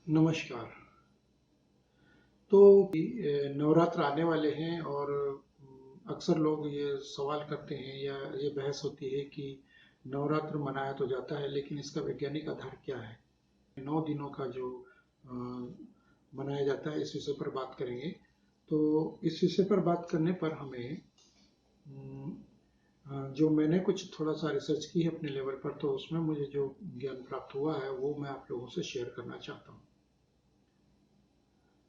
नमस्कार। तो नवरात्र आने वाले हैं और अक्सर लोग ये सवाल करते हैं या ये बहस होती है कि नवरात्र मनाया तो जाता है लेकिन इसका वैज्ञानिक आधार क्या है। 9 दिनों का जो अ, मनाया जाता है इस विषय पर बात करेंगे। तो इस विषय पर बात करने पर हमें जो मैंने कुछ थोड़ा सा रिसर्च की है अपने लेवल पर, तो उसमें मुझे जो ज्ञान प्राप्त हुआ है वो मैं आप लोगों से शेयर करना चाहता हूँ।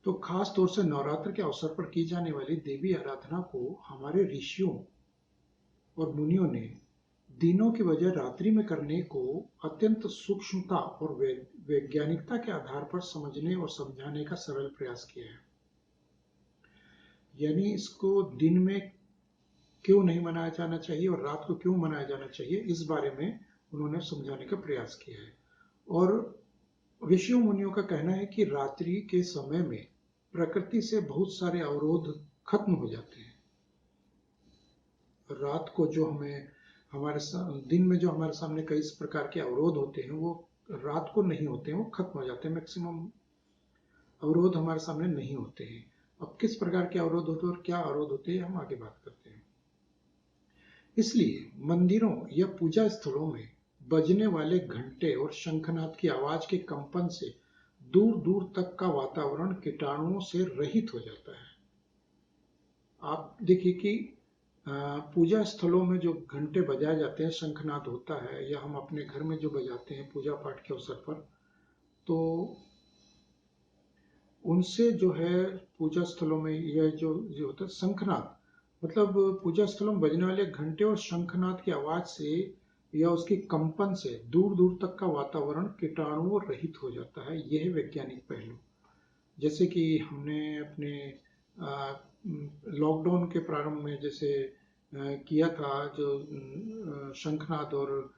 तो खास तौर से नवरात्र के अवसर पर की जाने वाली देवी आराधना को हमारे ऋषियों और मुनियों ने दिनों की बजाय रात्रि में करने को अत्यंत सूक्ष्मता और वैज्ञानिकता के आधार पर समझने और समझाने का सरल प्रयास किया है। यानी इसको दिन में क्यों नहीं मनाया जाना चाहिए और रात को क्यों मनाया जाना चाहिए, इस बारे में उन्होंने समझाने का प्रयास किया है। और ऋषियों मुनियों का कहना है कि रात्रि के समय में प्रकृति से बहुत सारे अवरोध खत्म हो जाते हैं। रात को जो हमें दिन में जो हमारे सामने कई प्रकार के अवरोध होते हैं वो रात को नहीं होते हैं, वो खत्म हो जाते हैं। मैक्सिमम अवरोध हमारे सामने नहीं होते हैं। अब किस प्रकार के अवरोध होते हैं और क्या अवरोध होते हैं हम आगे बात करते हैं। इसलिए मंदिरों या पूजा स्थलों में बजने वाले घंटे और शंखनाद की आवाज के कंपन से दूर दूर तक का वातावरण कीटाणुओं से रहित हो जाता है। आप देखिए कि पूजा स्थलों में जो घंटे बजाए जाते हैं, शंखनाद होता है, या हम अपने घर में जो बजाते हैं पूजा पाठ के अवसर पर, तो उनसे जो है पूजा स्थलों में यह जो होता है शंखनाद, मतलब पूजा स्थलों में बजने वाले घंटे और शंखनाद की आवाज से या उसकी कंपन से दूर दूर तक का वातावरण कीटाणुओं रहित हो जाता है। यह है वैज्ञानिक पहलू। जैसे कि हमने अपने लॉकडाउन के प्रारंभ में जैसे किया था, जो शंखनाद और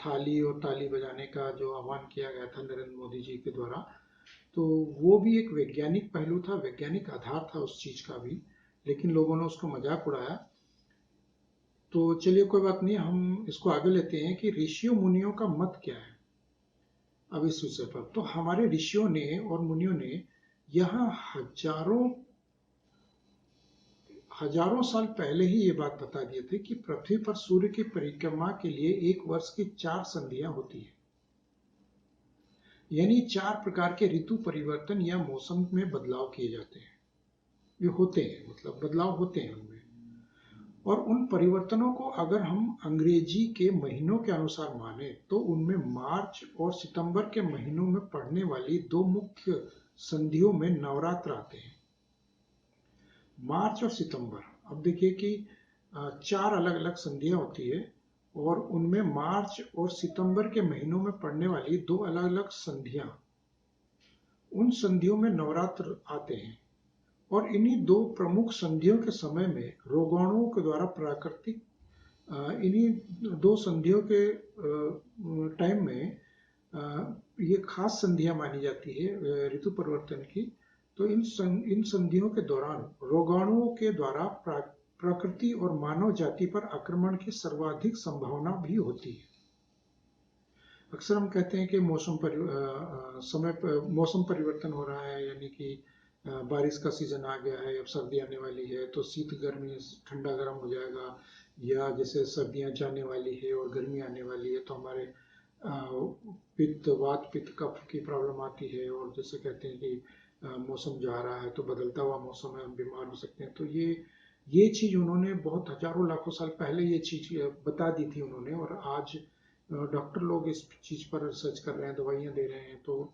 थाली और ताली बजाने का जो आह्वान किया गया था नरेंद्र मोदी जी के द्वारा, तो वो भी एक वैज्ञानिक पहलू था, वैज्ञानिक आधार था उस चीज का भी, लेकिन लोगों ने उसको मजाक उड़ाया। तो चलिए कोई बात नहीं, हम इसको आगे लेते हैं कि ऋषियों मुनियों का मत क्या है अब इस विषय पर। तो हमारे ऋषियों ने और मुनियों ने यहाँ हजारों साल पहले ही ये बात बता दिए थे कि पृथ्वी पर सूर्य की परिक्रमा के लिए एक वर्ष की 4 संधियां होती है। यानी 4 प्रकार के ऋतु परिवर्तन या मौसम में बदलाव किए जाते हैं। ये होते हैं, मतलब बदलाव होते हैं उनमें। और उन परिवर्तनों को अगर हम अंग्रेजी के महीनों के अनुसार माने तो उनमें मार्च और सितंबर के महीनों में पड़ने वाली 2 मुख्य संधियों में नवरात्र आते हैं, मार्च और सितंबर। अब देखिए कि 4 अलग अलग संधियां होती है और उनमें मार्च और सितंबर के महीनों में पड़ने वाली 2 अलग अलग संधियां, उन संधियों में नवरात्र आते हैं। और इन्हीं 2 प्रमुख संधियों के समय में रोगाणुओं के द्वारा प्राकृतिक इन्हीं 2 संधियों के टाइम में ये खास संधियां मानी जाती है ऋतु परिवर्तन की। तो इन संधियों के दौरान रोगाणुओं के द्वारा प्रकृति और मानव जाति पर आक्रमण की सर्वाधिक संभावना भी होती है। अक्सर हम कहते हैं कि मौसम परिवर्तन हो रहा है, यानी कि बारिश का सीजन आ गया है, अब सर्दी आने वाली है तो शीत गर्मी ठंडा गर्म हो जाएगा, या जैसे सर्दियां जाने वाली है और गर्मी आने वाली है तो हमारे पित्त वात पित्त कफ की प्रॉब्लम आती है। और जैसे कहते हैं कि मौसम जा रहा है तो बदलता हुआ मौसम है, हम बीमार हो सकते हैं। तो ये चीज उन्होंने बहुत हजारों लाखों साल पहले ये चीज बता दी थी उन्होंने, और आज डॉक्टर लोग इस चीज पर रिसर्च कर रहे हैं, दवाइयां दे रहे हैं। तो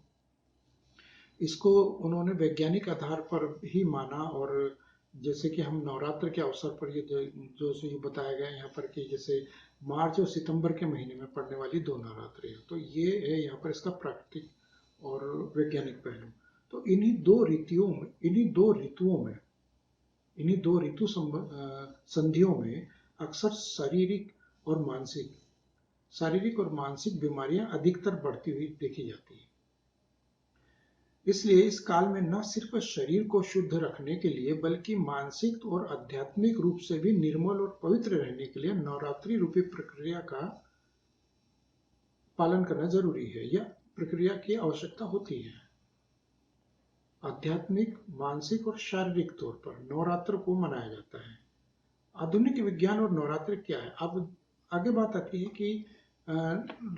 इसको उन्होंने वैज्ञानिक आधार पर ही माना। और जैसे कि हम नवरात्र के अवसर पर ये जो ये बताया गया यहाँ पर कि जैसे मार्च और सितंबर के महीने में पड़ने वाली 2 नवरात्रि है, तो ये है यहाँ पर इसका प्राकृतिक और वैज्ञानिक पहलू। तो इन्हीं दो ऋतु संधियों में अक्सर शारीरिक और मानसिक बीमारियां अधिकतर बढ़ती हुई देखी जाती है। इसलिए इस काल में न सिर्फ शरीर को शुद्ध रखने के लिए बल्कि मानसिक और आध्यात्मिक रूप से भी निर्मल और पवित्र रहने के लिए नवरात्रि रूपी प्रक्रिया का पालन करना जरूरी है, या प्रक्रिया की आवश्यकता होती है। आध्यात्मिक, मानसिक और शारीरिक तौर पर नवरात्र को मनाया जाता है। आधुनिक विज्ञान और नवरात्र क्या है? अब आगे बात आती है कि अ,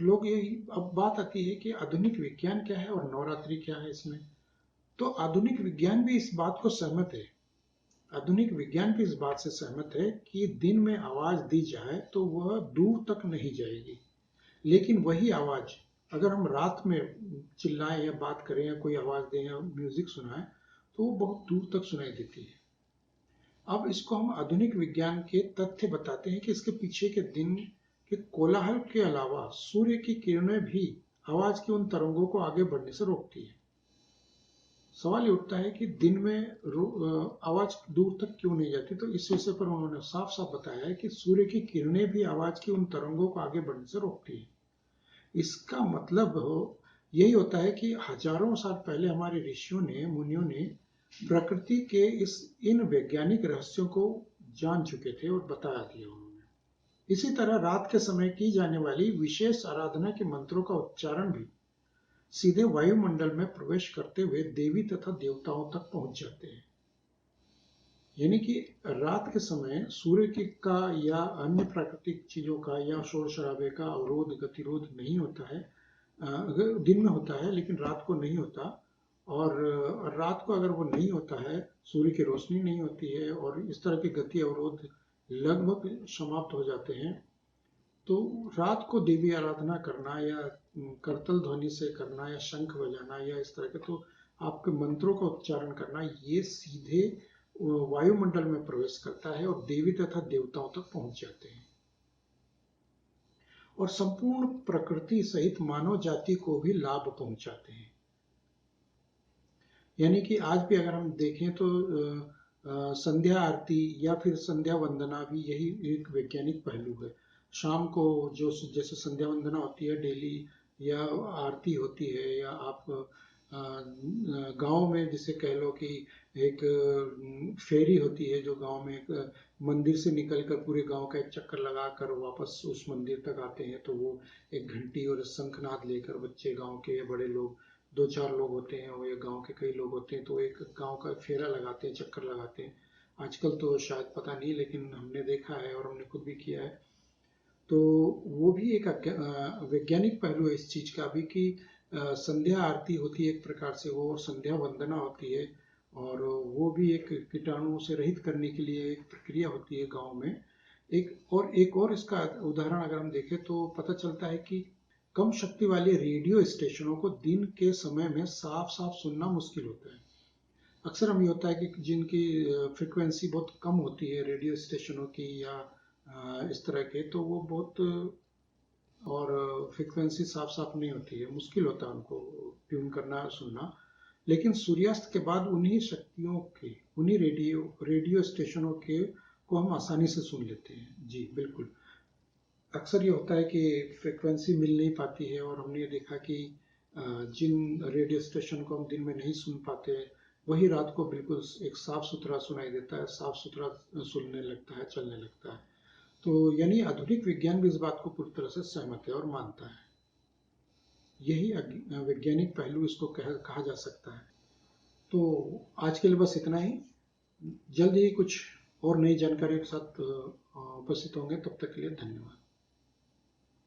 लोग ये अब बात आती है कि आधुनिक विज्ञान क्या है और नवरात्रि क्या है इसमें। तो आधुनिक विज्ञान भी इस बात को सहमत है, आधुनिक विज्ञान भी इस बात से सहमत है कि दिन में आवाज दी जाए तो वह दूर तक नहीं जाएगी, लेकिन वही आवाज अगर हम रात में चिल्लाएं या बात करें या कोई आवाज दें या म्यूजिक सुनाएं तो वो बहुत दूर तक सुनाई देती है। अब इसको हम आधुनिक विज्ञान के तथ्य बताते हैं कि इसके पीछे के दिन के कोलाहल के अलावा सूर्य की किरणें भी आवाज की उन तरंगों को आगे बढ़ने से रोकती है। सवाल ये उठता है कि दिन में आवाज दूर तक क्यों नहीं जाती, तो इस विषय पर उन्होंने साफ साफ बताया है कि सूर्य की किरणें भी आवाज की उन तरंगों को आगे बढ़ने से रोकती है। इसका मतलब यही होता है कि हजारों साल पहले हमारे ऋषियों ने, मुनियों ने प्रकृति के इन वैज्ञानिक रहस्यों को जान चुके थे और बता दिया उन्होंने। इसी तरह रात के समय की जाने वाली विशेष आराधना के मंत्रों का उच्चारण भी सीधे वायुमंडल में प्रवेश करते हुए देवी तथा देवताओं तक पहुंच जाते हैं। यानी कि रात के समय सूर्य का या अन्य प्राकृतिक चीजों का या शोर शराबे का अवरोध गतिरोध नहीं होता है। दिन में होता है लेकिन रात को नहीं होता, और रात को अगर वो नहीं होता है, सूर्य की रोशनी नहीं होती है और इस तरह के गति अवरोध लगभग समाप्त हो जाते हैं, तो रात को देवी आराधना करना या करतल ध्वनि से करना या शंख बजाना या इस तरह के, तो आपके मंत्रों का उच्चारण करना, ये सीधे वायुमंडल में प्रवेश करता है और देवी तथा देवताओं तक पहुंच जाते हैं और संपूर्ण प्रकृति सहित मानव जाति को भी लाभ पहुंचाते हैं। यानी कि आज भी अगर हम देखें तो संध्या आरती या फिर संध्या वंदना भी यही एक वैज्ञानिक पहलू है। शाम को जो जैसे संध्या वंदना होती है डेली, या आरती होती है, या आप गांव में जिसे कह लो कि एक फेरी होती है जो गांव में एक मंदिर से निकलकर पूरे गांव का एक चक्कर लगाकर वापस उस मंदिर तक आते हैं, तो वो एक घंटी और शंखनाद लेकर बच्चे, गांव के बड़े लोग, दो चार लोग होते हैं वो, या गांव के कई लोग होते हैं, तो एक गांव का फेरा लगाते हैं, चक्कर लगाते हैं। आजकल तो शायद पता नहीं, लेकिन हमने देखा है और हमने खुद भी किया है। तो वो भी एक वैज्ञानिक पहलू है इस चीज का भी कि संध्या आरती होती है एक प्रकार से वो, और संध्या वंदना होती है, और वो भी एक कीटाणुओं से रहित करने के लिए एक प्रक्रिया होती है गांव में। एक और इसका उदाहरण अगर हम देखें तो पता चलता है कि कम शक्ति वाले रेडियो स्टेशनों को दिन के समय में साफ साफ सुनना मुश्किल होता है। अक्सर हम ये होता है कि जिनकी फ्रिक्वेंसी बहुत कम होती है रेडियो स्टेशनों की या इस तरह के, तो वो बहुत, और फ्रिक्वेंसी साफ साफ नहीं होती है, मुश्किल होता है उनको ट्यून करना, सुनना। लेकिन सूर्यास्त के बाद उन्हीं शक्तियों के, उन्हीं रेडियो स्टेशनों के को हम आसानी से सुन लेते हैं। जी बिल्कुल। अक्सर ये होता है कि फ्रिक्वेंसी मिल नहीं पाती है, और हमने ये देखा कि जिन रेडियो स्टेशन को हम दिन में नहीं सुन पाते, वही रात को बिल्कुल एक साफ सुथरा सुनाई देता है, साफ सुथरा सुनने लगता है, चलने लगता है। तो यानी आधुनिक विज्ञान भी इस बात को पूरी तरह से सहमत है और मानता है। यही वैज्ञानिक पहलू इसको कहा जा सकता है। तो आज के लिए बस इतना ही। जल्द ही कुछ और नई जानकारी के साथ उपस्थित होंगे, तब तक के लिए धन्यवाद।